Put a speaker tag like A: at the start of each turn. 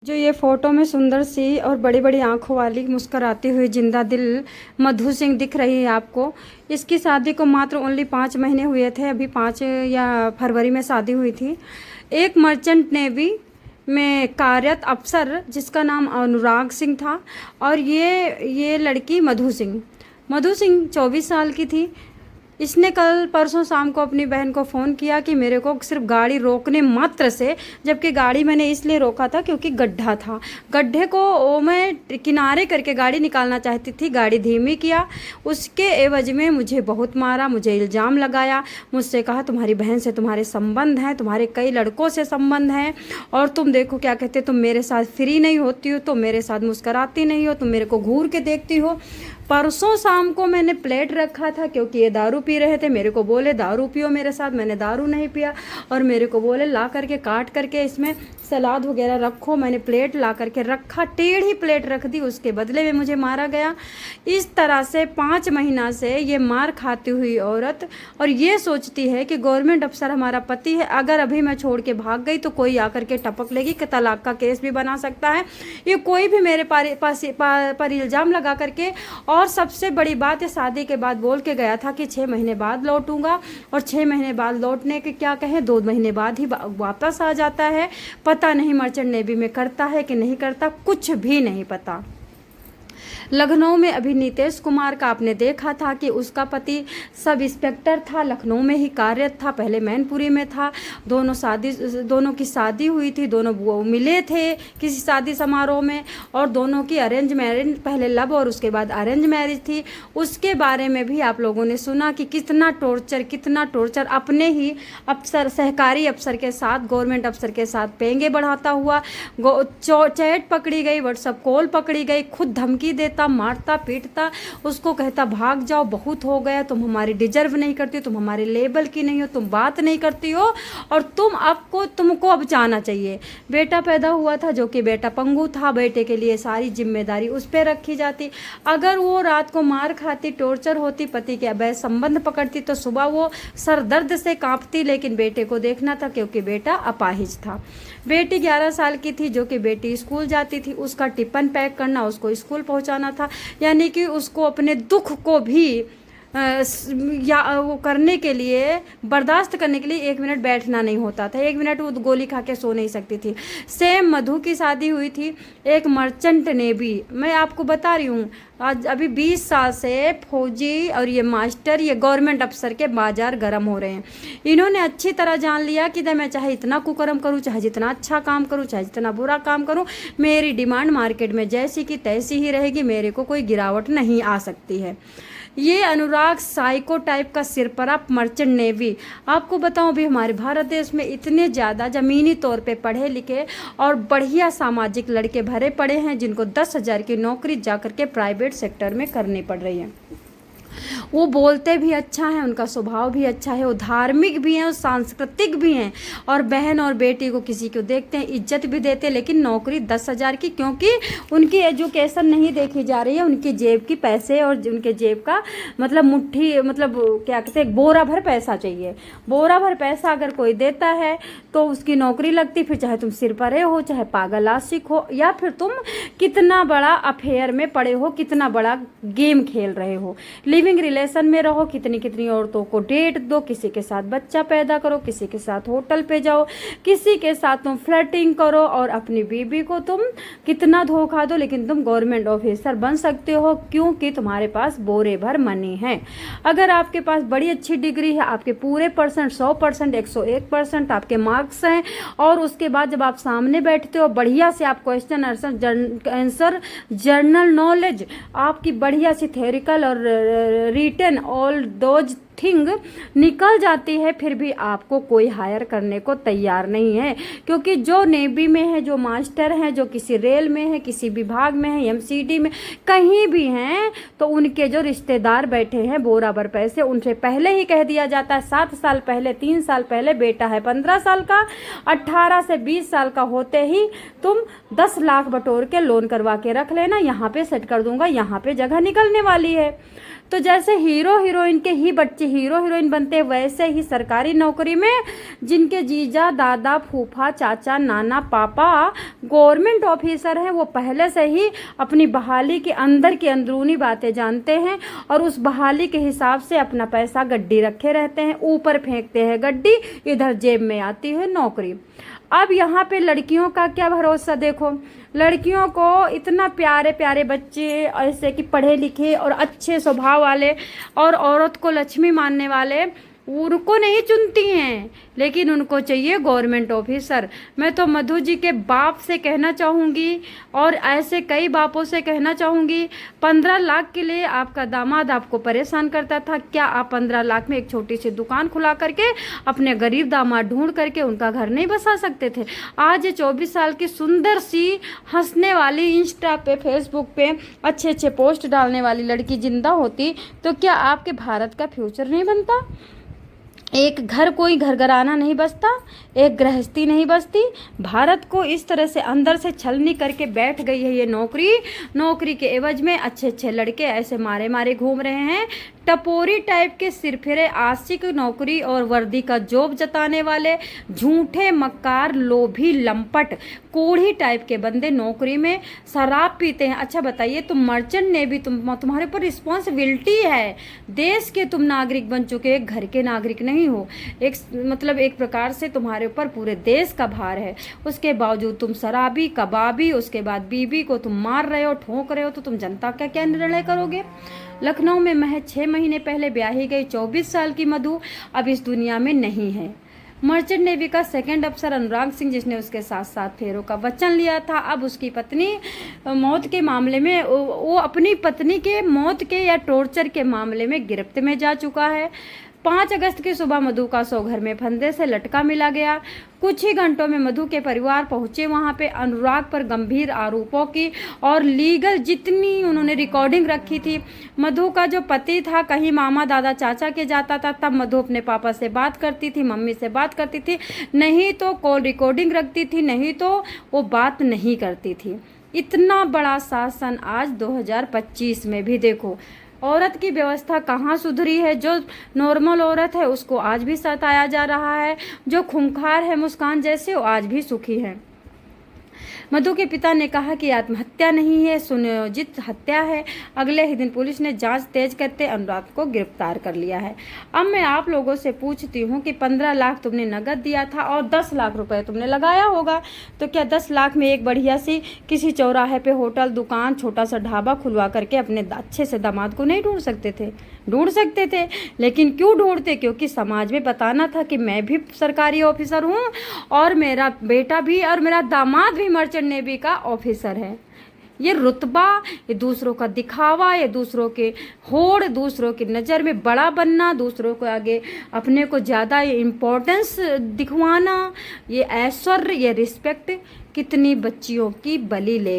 A: जो ये फोटो में सुंदर सी और बड़ी बड़ी आंखों वाली मुस्कुराती हुई जिंदा दिल मधु सिंह दिख रही है आपको। इसकी शादी को मात्र ओनली 5 महीने हुए थे। अभी 5 या फरवरी में शादी हुई थी। एक मर्चेंट नेवी में कार्यरत अफसर जिसका नाम अनुराग सिंह था और ये लड़की मधु सिंह 24 साल की थी। इसने कल परसों शाम को अपनी बहन को फ़ोन किया कि मेरे को सिर्फ गाड़ी रोकने मात्र से, जबकि गाड़ी मैंने इसलिए रोका था क्योंकि गड्ढा था, गड्ढे को मैं किनारे करके गाड़ी निकालना चाहती थी। गाड़ी धीमी किया, उसके एवज में मुझे बहुत मारा, मुझे इल्ज़ाम लगाया, मुझसे कहा तुम्हारी बहन से तुम्हारे संबंध हैं, तुम्हारे कई लड़कों से संबंध हैं और तुम देखो क्या कहते, तुम मेरे साथ फ्री नहीं होती हो, तुम मेरे साथ मुस्कराती नहीं हो, तुम मेरे को घूर के देखती हो। परसों शाम को मैंने प्लेट रखा था क्योंकि ये दारू पी रहे थे। मेरे को बोले दारू पियो मेरे साथ, मैंने दारू नहीं पिया और मेरे को बोले ला करके काट करके इसमें सलाद वगैरह रखो। मैंने प्लेट ला करके रखा, टेढ़ी प्लेट रख दी, उसके बदले में मुझे मारा गया। इस तरह से 5 महीना से ये मार खाती हुई औरत और ये सोचती है कि गवर्नमेंट अफसर हमारा पति है, अगर अभी मैं छोड़ के भाग गई तो कोई आकर के टपक लेगी कि तलाक का केस भी बना सकता है, ये कोई भी मेरे पर इल्ज़ाम लगा करके। और सबसे बड़ी बात, ये शादी के बाद बोल के गया था कि 6 महीने बाद लौटूंगा और 6 महीने बाद लौटने के क्या कहें, 2 महीने बाद ही वापस आ जाता है। पता नहीं मर्चेंट नेवी में करता है कि नहीं करता, कुछ भी नहीं पता। लखनऊ में अभी नीतीश कुमार का आपने देखा था कि उसका पति सब इंस्पेक्टर था, लखनऊ में ही कार्यरत था, पहले मैनपुरी में था। दोनों की शादी हुई थी, दोनों वो मिले थे किसी शादी समारोह में और दोनों की अरेंज मैरिज, पहले लव और उसके बाद अरेंज मैरिज थी। उसके बारे में भी आप लोगों ने सुना कि कितना टॉर्चर अपने ही अफसर, सहकारी अफसर के साथ, गवर्नमेंट अफसर के साथ पेंगे बढ़ाता हुआ। चैट पकड़ी गई, व्हाट्सएप कॉल पकड़ी गई, खुद धमकी देता, मारता पीटता, उसको कहता भाग जाओ, बहुत हो गया, तुम हमारी डिजर्व नहीं करती, तुम हमारे लेवल की नहीं हो, तुम बात नहीं करती हो और तुमको अब जाना चाहिए। बेटा पैदा हुआ था जो कि बेटा पंगु था, बेटे के लिए सारी जिम्मेदारी उस पर रखी जाती। अगर वो रात को मार खाती, टॉर्चर होती, पति के अवैध संबंध पकड़ती तो सुबह वो सर दर्द से कांपती, लेकिन बेटे को देखना था क्योंकि बेटा अपाहिज था। बेटी 11 साल की थी जो कि बेटी स्कूल जाती थी, उसका टिफिन पैक करना, उसको स्कूल पहुंचाना था, यानी कि उसको अपने दुख को भी या वो करने के लिए, बर्दाश्त करने के लिए 1 मिनट बैठना नहीं होता था। 1 मिनट वो गोली खा के सो नहीं सकती थी। सेम मधु की शादी हुई थी एक मर्चेंट नेवी, मैं आपको बता रही हूँ, आज अभी 20 साल से फौजी और ये मास्टर, ये गवर्नमेंट अफसर के बाजार गर्म हो रहे हैं। इन्होंने अच्छी तरह जान लिया कि मैं चाहे इतना कुकर्म करूँ, चाहे जितना अच्छा काम करूँ, चाहे जितना बुरा काम करूँ, मेरी डिमांड मार्केट में जैसी की तैसी ही रहेगी, मेरे को कोई गिरावट नहीं आ सकती है। ये अनुराग साइको टाइप का सिरपरा मर्चेंट नेवी, आपको बताऊं भी हमारे भारत देश में इतने ज़्यादा ज़मीनी तौर पे पढ़े लिखे और बढ़िया सामाजिक लड़के भरे पड़े हैं जिनको 10,000 की नौकरी जाकर के प्राइवेट सेक्टर में करनी पड़ रही है। वो बोलते भी अच्छा है, उनका स्वभाव भी अच्छा है, वो धार्मिक भी हैं और सांस्कृतिक भी हैं और बहन और बेटी को किसी को देखते हैं इज्जत भी देते, लेकिन नौकरी 10,000 की, क्योंकि उनकी एजुकेशन नहीं देखी जा रही है, उनकी जेब की पैसे और उनके जेब का मतलब मुट्ठी, मतलब क्या कहते हैं, बोरा भर पैसा चाहिए। बोरा भर पैसा अगर कोई देता है तो उसकी नौकरी लगती, फिर चाहे तुम सिर परे हो, चाहे पागल आशिक हो, या फिर तुम कितना बड़ा अफेयर में पड़े हो, कितना बड़ा गेम खेल रहे हो, लिविंग रिलेशन में रहो, कितनी औरतों को डेट दो, किसी के साथ बच्चा पैदा करो, किसी के साथ होटल पे जाओ, किसी के साथ तुम फ्लर्टिंग करो और अपनी बीबी को तुम कितना धोखा दो, लेकिन तुम गवर्नमेंट ऑफिसर बन सकते हो क्योंकि तुम्हारे पास बोरे भर मनी है। अगर आपके पास बड़ी अच्छी डिग्री है, आपके पूरे परसेंट 100%, 101% आपके मार्क्स हैं और उसके बाद जब आप सामने बैठते हो, बढ़िया से आप क्वेश्चन आंसर, जर्नल नॉलेज आपकी बढ़िया सी थ्योरिकल और रिटन ऑल दोज थिंग निकल जाती है, फिर भी आपको कोई हायर करने को तैयार नहीं है, क्योंकि जो नेवी में है, जो मास्टर हैं, जो किसी रेल में है, किसी विभाग में है, एमसीडी में कहीं भी हैं, तो उनके जो रिश्तेदार बैठे हैं बोरा भर पैसे, उनसे पहले ही कह दिया जाता है 7 साल पहले, 3 साल पहले बेटा है 15 साल का, 18 से 20 साल का होते ही तुम 10 लाख बटोर के लोन करवा के रख लेना, यहाँ पे सेट कर दूंगा, यहाँ पे जगह निकलने वाली है। तो जैसे हीरो हीरोइन के ही बच्चे हीरो हीरोइन बनते हैं, वैसे ही सरकारी नौकरी में जिनके जीजा दादा फूफा चाचा नाना पापा गवर्नमेंट ऑफिसर हैं, वो पहले से ही अपनी बहाली के अंदर की अंदरूनी बातें जानते हैं और उस बहाली के हिसाब से अपना पैसा गड्डी रखे रहते हैं, ऊपर फेंकते हैं गड्डी, इधर जेब में आती है नौकरी। अब यहाँ पे लड़कियों का क्या भरोसा, देखो लड़कियों को इतना प्यारे प्यारे बच्चे ऐसे कि पढ़े लिखे और अच्छे स्वभाव वाले और औरत को लक्ष्मी मानने वाले उनको नहीं चुनती हैं, लेकिन उनको चाहिए गवर्नमेंट ऑफिसर। मैं तो मधु जी के बाप से कहना चाहूँगी और ऐसे कई बापों से कहना चाहूँगी, 15 लाख के लिए आपका दामाद आपको परेशान करता था, क्या आप 15 लाख में एक छोटी सी दुकान खुला करके अपने गरीब दामाद ढूंढ करके उनका घर नहीं बसा सकते थे? आज ये 24 साल की सुंदर सी हंसने वाली, इंस्टा पे फेसबुक पे अच्छे अच्छे पोस्ट डालने वाली लड़की जिंदा होती तो क्या आपके भारत का फ्यूचर नहीं बनता? एक घर, कोई घर घराना नहीं बसता, एक गृहस्थी नहीं बसती। भारत को इस तरह से अंदर से छलनी करके बैठ गई है ये नौकरी के एवज में अच्छे अच्छे लड़के ऐसे मारे मारे घूम रहे हैं, टपोरी टाइप के सिरफिरे आशिक, नौकरी और वर्दी का जोब जताने वाले झूठे मक्कार लोभी लंपट कोढ़ी टाइप के बंदे नौकरी में शराब पीते हैं। अच्छा बताइए, तुम मर्चेंट नेवी, तुम्हारे ऊपर रिस्पॉन्सिबिलिटी है, देश के तुम नागरिक बन चुके, एक घर के नागरिक नहीं हो, एक प्रकार से तुम्हारे ऊपर पूरे देश का भार है, उसके बावजूद तुम शराबी कबाबी, उसके बाद बीबी को तुम मार रहे हो, ठोक रहे हो, तो तुम जनता का क्या निर्णय करोगे? लखनऊ में महज 6 महीने पहले ब्याही गई 24 साल की मधु अब इस दुनिया में नहीं है। मर्चेंट नेवी का सेकंड अफसर अनुराग सिंह, जिसने उसके साथ 7 फेरों का वचन लिया था, अब उसकी पत्नी मौत के मामले में, वो अपनी पत्नी के मौत के या टॉर्चर के मामले में गिरफ्त में जा चुका है। 5 अगस्त की सुबह मधु का शव घर में फंदे से लटका मिला गया। कुछ ही घंटों में मधु के परिवार पहुंचे वहां पे। अनुराग पर गंभीर आरोपों की और लीगल जितनी उन्होंने रिकॉर्डिंग रखी थी। मधु का जो पति था कहीं मामा दादा चाचा के जाता था, तब मधु अपने पापा से बात करती थी, मम्मी से बात करती थी, नहीं तो कॉल रिकॉर्डिंग रखती थी, नहीं तो वो बात नहीं करती थी। इतना बड़ा शासन आज 2025 में भी देखो, औरत की व्यवस्था कहाँ सुधरी है? जो नॉर्मल औरत है उसको आज भी सताया जा रहा है, जो खूंखार है मुस्कान जैसे वो आज भी सुखी है। मधु के पिता ने कहा कि आत्महत्या नहीं है, सुनियोजित हत्या है। अगले ही दिन पुलिस ने जांच तेज करते अनुराग को गिरफ्तार कर लिया है। अब मैं आप लोगों से पूछती हूँ कि 15 लाख तुमने नगद दिया था और 10 लाख रुपए तुमने लगाया होगा, तो क्या 10 लाख में एक बढ़िया सी किसी चौराहे पे होटल, दुकान, छोटा सा ढाबा खुलवा करके अपने अच्छे से दामाद को नहीं ढूंढ सकते थे? ढूंढ सकते थे, लेकिन क्यों ढूंढते? क्योंकि समाज में बताना था कि मैं भी सरकारी ऑफिसर हूँ और मेरा बेटा भी और मेरा दामाद भी मर्चेंट नेवी का ऑफिसर है। ये रुतबा, ये दूसरों का दिखावा, ये दूसरों के होड़, दूसरों की नज़र में बड़ा बनना, दूसरों को आगे अपने को ज़्यादा इम्पोर्टेंस दिखवाना, ये ऐश्वर्य, ये रिस्पेक्ट कितनी बच्चियों की बलि ले